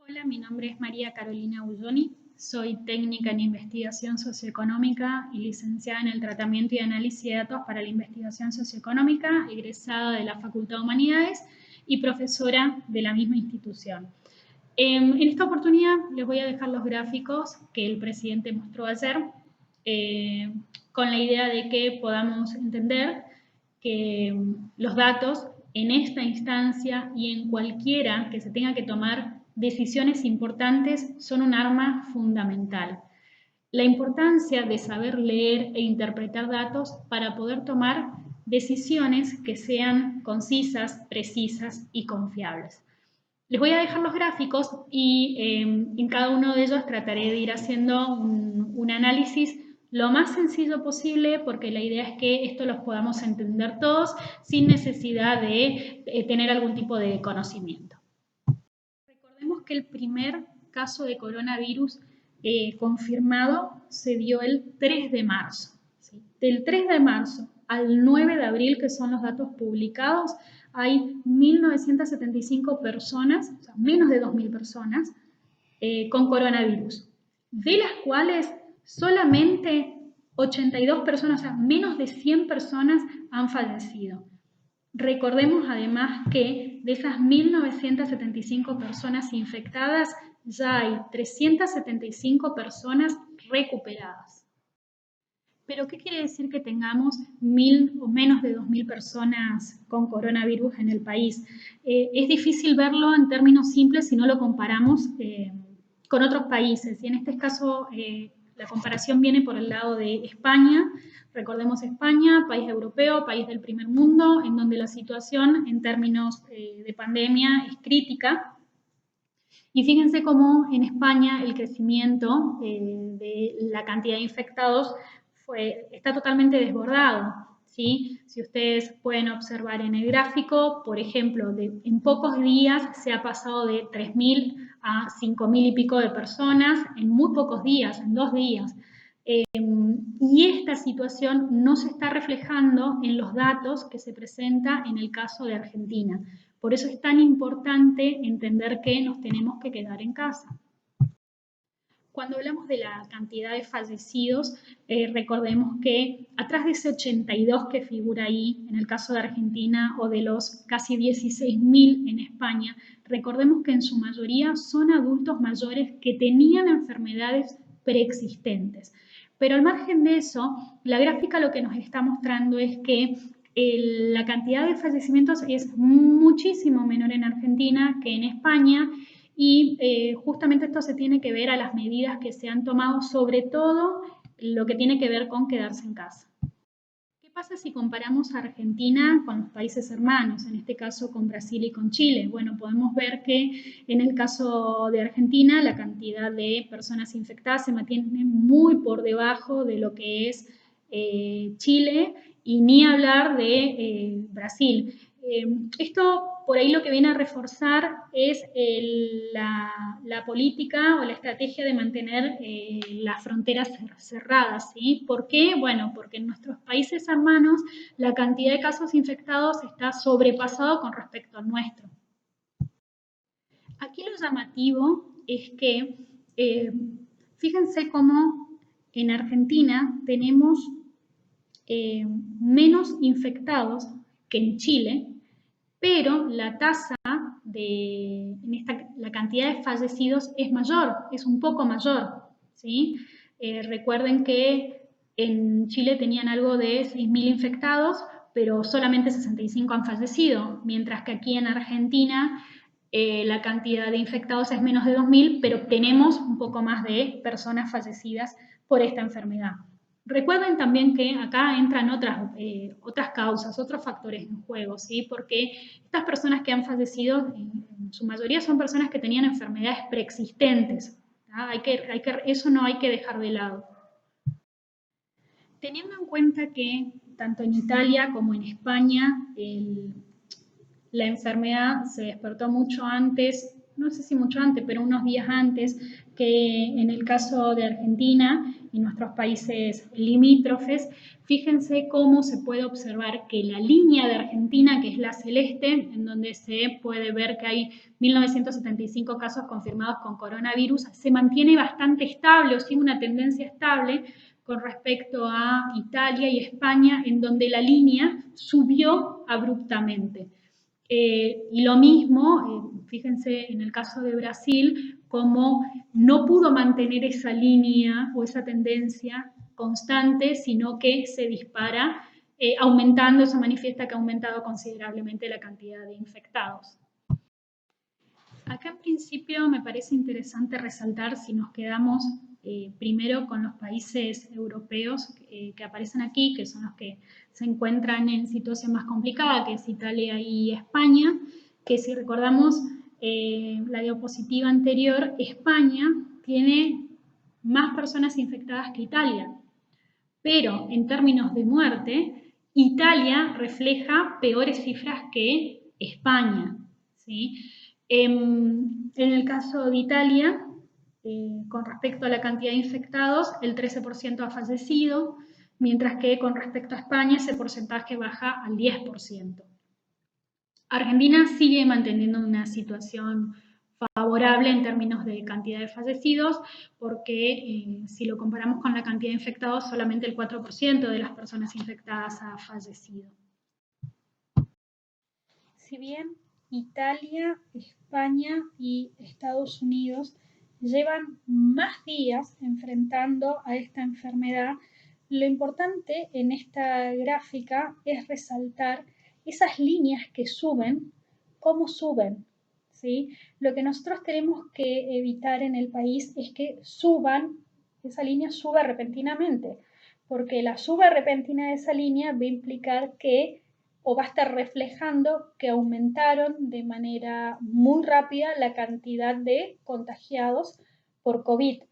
Hola, mi nombre es María Carolina Ulloni, soy técnica en investigación socioeconómica y licenciada en el tratamiento y análisis de datos para la investigación socioeconómica, egresada de la Facultad de Humanidades y profesora de la misma institución. En esta oportunidad les voy a dejar los gráficos que el presidente mostró ayer, con la idea de que podamos entender que los datos en esta instancia y en cualquiera que se tenga que tomar decisiones importantes son un arma fundamental. La importancia de saber leer e interpretar datos para poder tomar decisiones que sean concisas, precisas y confiables. Les voy a dejar los gráficos y en cada uno de ellos trataré de ir haciendo un análisis lo más sencillo posible, porque la idea es que esto los podamos entender todos sin necesidad de tener algún tipo de conocimiento. Recordemos que el primer caso de coronavirus confirmado se dio el 3 de marzo. ¿Sí? Del 3 de marzo al 9 de abril, que son los datos publicados, hay 1.975 personas, o sea, menos de 2.000 personas, con coronavirus, de las cuales solamente 82 personas, o sea, menos de 100 personas han fallecido. Recordemos además que de esas 1.975 personas infectadas, ya hay 375 personas recuperadas. ¿Pero qué quiere decir que tengamos 1.000 o menos de 2.000 personas con coronavirus en el país? Es difícil verlo en términos simples si no lo comparamos con otros países. Y en este caso, la comparación viene por el lado de España. Recordemos España, país europeo, país del primer mundo, en donde la situación en términos de pandemia es crítica. Y fíjense cómo en España el crecimiento de la cantidad de infectados está totalmente desbordado. ¿Sí? Si ustedes pueden observar en el gráfico, por ejemplo, en pocos días se ha pasado de 3.000 a 5.000 y pico de personas, en muy pocos días, en 2 días. Y esta situación no se está reflejando en los datos que se presenta en el caso de Argentina. Por eso es tan importante entender que nos tenemos que quedar en casa. Cuando hablamos de la cantidad de fallecidos, recordemos que atrás de ese 82 que figura ahí, en el caso de Argentina, o de los casi 16.000 en España, recordemos que en su mayoría son adultos mayores que tenían enfermedades preexistentes. Pero al margen de eso, la gráfica lo que nos está mostrando es que la cantidad de fallecimientos es muchísimo menor en Argentina que en España, y justamente esto se tiene que ver a las medidas que se han tomado, sobre todo lo que tiene que ver con quedarse en casa. ¿Qué pasa si comparamos a Argentina con los países hermanos, en este caso con Brasil y con Chile? Bueno, podemos ver que en el caso de Argentina la cantidad de personas infectadas se mantiene muy por debajo de lo que es Chile, y ni hablar de Brasil. Esto por ahí lo que viene a reforzar es la política o la estrategia de mantener las fronteras cerradas. ¿Sí? ¿Por qué? Bueno, porque en nuestros países hermanos la cantidad de casos infectados está sobrepasado con respecto al nuestro. Aquí lo llamativo es que fíjense cómo en Argentina tenemos menos infectados que en Chile, pero la tasa la cantidad de fallecidos es mayor, es un poco mayor. ¿Sí? Recuerden que en Chile tenían algo de 6.000 infectados, pero solamente 65 han fallecido, mientras que aquí en Argentina la cantidad de infectados es menos de 2.000, pero tenemos un poco más de personas fallecidas por esta enfermedad. Recuerden también que acá entran otras causas, otros factores en juego, ¿sí? Porque estas personas que han fallecido, en su mayoría son personas que tenían enfermedades preexistentes. Eso no hay que dejar de lado. Teniendo en cuenta que tanto en Italia como en España la enfermedad se despertó mucho antes no sé si mucho antes, pero unos días antes, que en el caso de Argentina y nuestros países limítrofes, fíjense cómo se puede observar que la línea de Argentina, que es la celeste, en donde se puede ver que hay 1.975 casos confirmados con coronavirus, se mantiene bastante estable o sigue una tendencia estable con respecto a Italia y España, en donde la línea subió abruptamente. Y lo mismo, fíjense en el caso de Brasil, como no pudo mantener esa línea o esa tendencia constante, sino que se dispara, aumentando, se manifiesta que ha aumentado considerablemente la cantidad de infectados. Acá en principio me parece interesante resaltar, si nos quedamos primero con los países europeos que aparecen aquí, que son los que se encuentran en situación más complicada, que es Italia y España, que si recordamos la diapositiva anterior, España tiene más personas infectadas que Italia, pero en términos de muerte, Italia refleja peores cifras que España, ¿sí? En el caso de Italia, con respecto a la cantidad de infectados, el 13% ha fallecido, mientras que con respecto a España ese porcentaje baja al 10%. Argentina sigue manteniendo una situación favorable en términos de cantidad de fallecidos, porque si lo comparamos con la cantidad de infectados, solamente el 4% de las personas infectadas ha fallecido. Si bien Italia, España y Estados Unidos llevan más días enfrentando a esta enfermedad, lo importante en esta gráfica es resaltar esas líneas que suben, cómo suben, ¿sí? Lo que nosotros tenemos que evitar en el país es que suban, esa línea suba repentinamente, porque la suba repentina de esa línea va a implicar que o va a estar reflejando que aumentaron de manera muy rápida la cantidad de contagiados por COVID.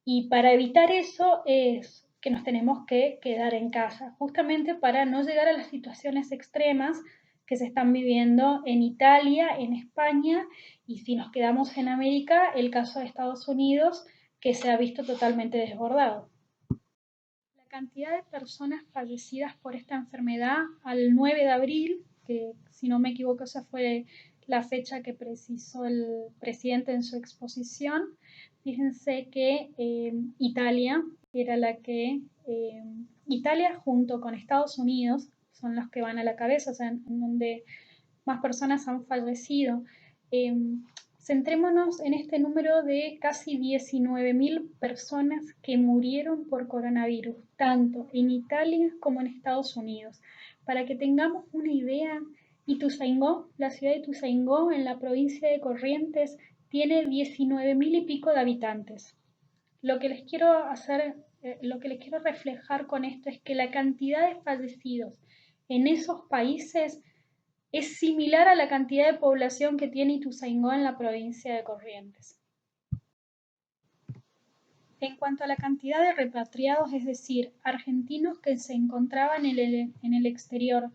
Y para evitar eso es que nos tenemos que quedar en casa, justamente para no llegar a las situaciones extremas que se están viviendo en Italia, en España, y si nos quedamos en América, el caso de Estados Unidos, que se ha visto totalmente desbordado. La cantidad de personas fallecidas por esta enfermedad al 9 de abril, que si no me equivoco esa fue la fecha que precisó el presidente en su exposición, fíjense que Italia era la que, Italia junto con Estados Unidos son los que van a la cabeza, o sea, en donde más personas han fallecido. Centrémonos en este número de casi 19.000 personas que murieron por coronavirus, tanto en Italia como en Estados Unidos. Para que tengamos una idea, Ituzaingó, la ciudad de Ituzaingó en la provincia de Corrientes, tiene 19.000 y pico de habitantes. Lo que les quiero reflejar con esto es que la cantidad de fallecidos en esos países es similar a la cantidad de población que tiene Ituzaingó en la provincia de Corrientes. En cuanto a la cantidad de repatriados, es decir, argentinos que se encontraban en el exterior,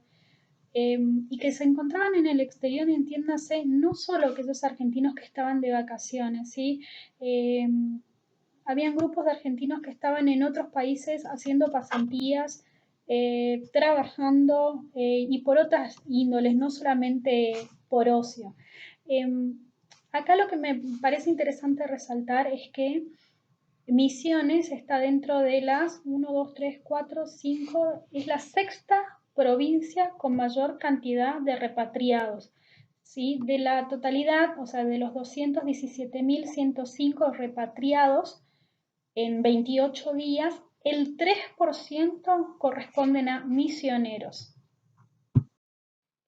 y que se encontraban en el exterior, entiéndase, no solo aquellos argentinos que estaban de vacaciones, ¿sí? Habían grupos de argentinos que estaban en otros países haciendo pasantías, trabajando y por otras índoles, no solamente por ocio. Acá lo que me parece interesante resaltar es que Misiones está dentro de las 1, 2, 3, 4, 5, es la sexta provincia con mayor cantidad de repatriados. ¿Sí? De la totalidad, o sea, de los 217.105 repatriados en 28 días, el 3% corresponden a misioneros.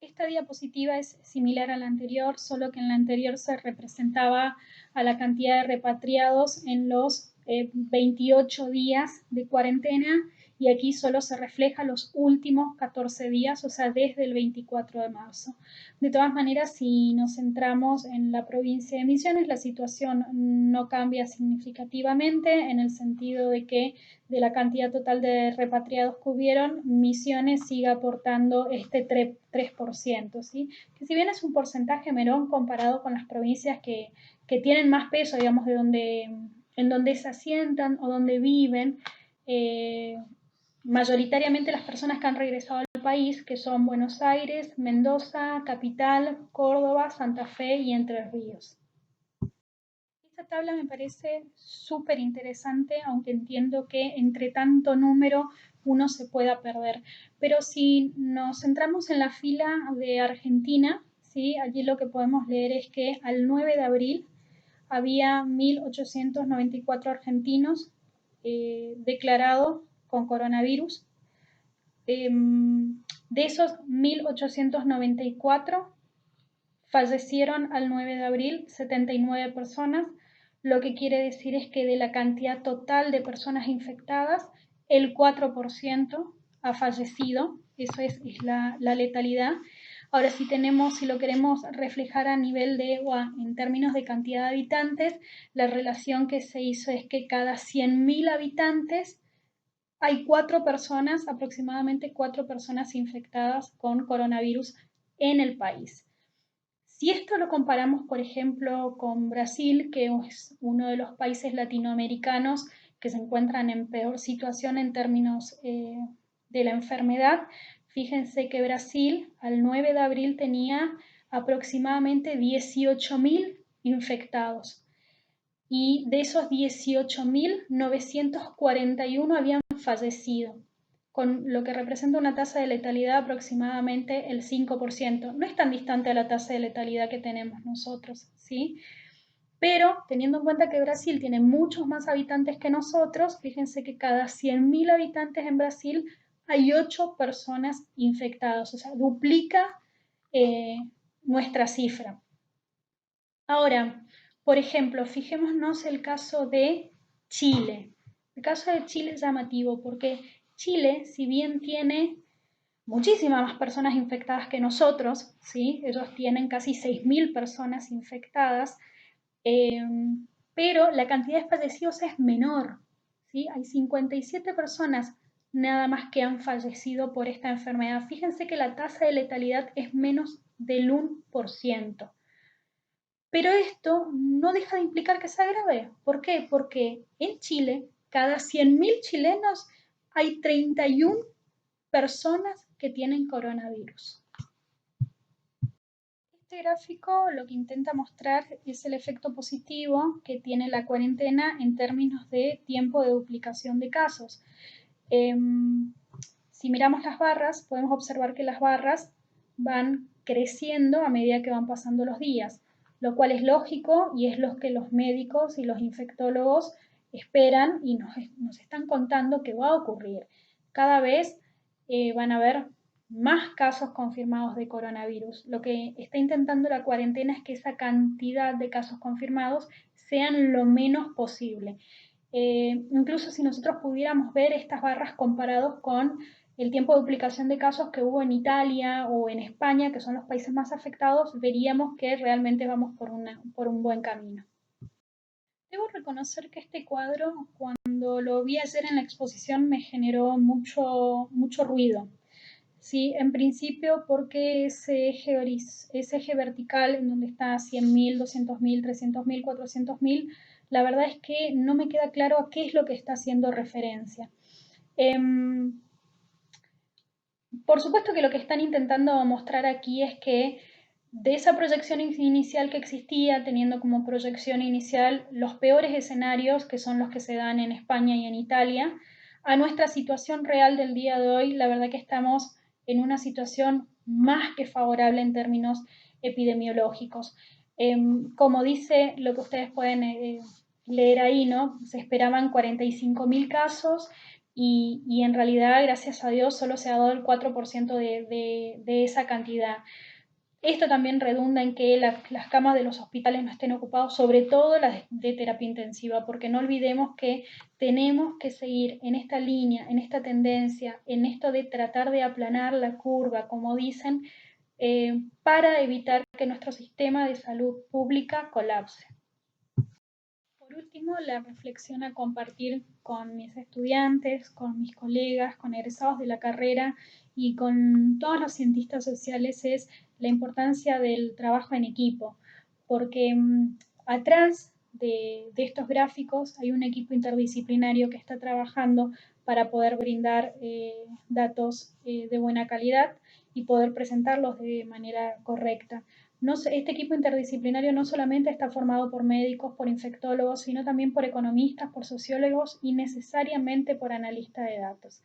Esta diapositiva es similar a la anterior, solo que en la anterior se representaba a la cantidad de repatriados en los 28 días de cuarentena, y aquí solo se refleja los últimos 14 días, o sea, desde el 24 de marzo. De todas maneras, si nos centramos en la provincia de Misiones, la situación no cambia significativamente en el sentido de que de la cantidad total de repatriados que hubieron, Misiones sigue aportando este 3%, ¿sí? Que si bien es un porcentaje menor comparado con las provincias que tienen más peso, digamos, en donde se asientan o donde viven, mayoritariamente las personas que han regresado al país, que son Buenos Aires, Mendoza, Capital, Córdoba, Santa Fe y Entre Ríos. Esta tabla me parece súper interesante, aunque entiendo que entre tanto número uno se pueda perder. Pero si nos centramos en la fila de Argentina, ¿sí? Allí lo que podemos leer es que al 9 de abril había 1.894 argentinos declarados con coronavirus. De esos 1.894 fallecieron al 9 de abril 79 personas, lo que quiere decir es que de la cantidad total de personas infectadas, el 4% ha fallecido, eso es la letalidad. Ahora, si lo queremos reflejar a nivel en términos de cantidad de habitantes, la relación que se hizo es que cada 100.000 habitantes hay aproximadamente 4 personas infectadas con coronavirus en el país. Si esto lo comparamos, por ejemplo, con Brasil, que es uno de los países latinoamericanos que se encuentran en peor situación en términos de la enfermedad, fíjense que Brasil al 9 de abril tenía aproximadamente 18.000 infectados y de esos 18.941 habían fallecido, con lo que representa una tasa de letalidad aproximadamente el 5%. No es tan distante a la tasa de letalidad que tenemos nosotros, ¿sí? Pero teniendo en cuenta que Brasil tiene muchos más habitantes que nosotros, fíjense que cada 100.000 habitantes en Brasil hay 8 personas infectadas, o sea, duplica nuestra cifra. Ahora, por ejemplo, fijémonos el caso de Chile. El caso de Chile es llamativo porque Chile, si bien tiene muchísimas más personas infectadas que nosotros, ¿sí? Ellos tienen casi 6.000 personas infectadas, pero la cantidad de fallecidos es menor, ¿sí? Hay 57 personas nada más que han fallecido por esta enfermedad. Fíjense que la tasa de letalidad es menos del 1%. Pero esto no deja de implicar que sea grave. ¿Por qué? Porque en Chile, cada 100.000 chilenos, hay 31 personas que tienen coronavirus. Este gráfico lo que intenta mostrar es el efecto positivo que tiene la cuarentena en términos de tiempo de duplicación de casos. Si miramos las barras, podemos observar que las barras van creciendo a medida que van pasando los días, lo cual es lógico y es lo que los médicos y los infectólogos esperan y nos están contando que va a ocurrir. Cada vez van a haber más casos confirmados de coronavirus. Lo que está intentando la cuarentena es que esa cantidad de casos confirmados sean lo menos posible. Incluso si nosotros pudiéramos ver estas barras comparados con el tiempo de duplicación de casos que hubo en Italia o en España, que son los países más afectados, veríamos que realmente vamos por un buen camino. Debo reconocer que este cuadro, cuando lo vi ayer en la exposición, me generó mucho ruido. Sí, en principio porque ese eje vertical en donde está 100.000, 200.000, 300.000, 400.000, la verdad es que no me queda claro a qué es lo que está haciendo referencia. Por supuesto que lo que están intentando mostrar aquí es que de esa proyección inicial que existía, teniendo como proyección inicial los peores escenarios, que son los que se dan en España y en Italia, a nuestra situación real del día de hoy, la verdad que estamos en una situación más que favorable en términos epidemiológicos. Como dice lo que ustedes pueden leer ahí, ¿no? Se esperaban 45.000 casos y en realidad, gracias a Dios, solo se ha dado el 4% de esa cantidad. Esto también redunda en que las camas de los hospitales no estén ocupadas, sobre todo las de terapia intensiva, porque no olvidemos que tenemos que seguir en esta línea, en esta tendencia, en esto de tratar de aplanar la curva, como dicen, para evitar que nuestro sistema de salud pública colapse. Por último, la reflexión a compartir con mis estudiantes, con mis colegas, con egresados de la carrera y con todos los cientistas sociales es la importancia del trabajo en equipo, porque atrás de estos gráficos hay un equipo interdisciplinario que está trabajando para poder brindar datos de buena calidad y poder presentarlos de manera correcta. No, este equipo interdisciplinario no solamente está formado por médicos, por infectólogos, sino también por economistas, por sociólogos y necesariamente por analistas de datos.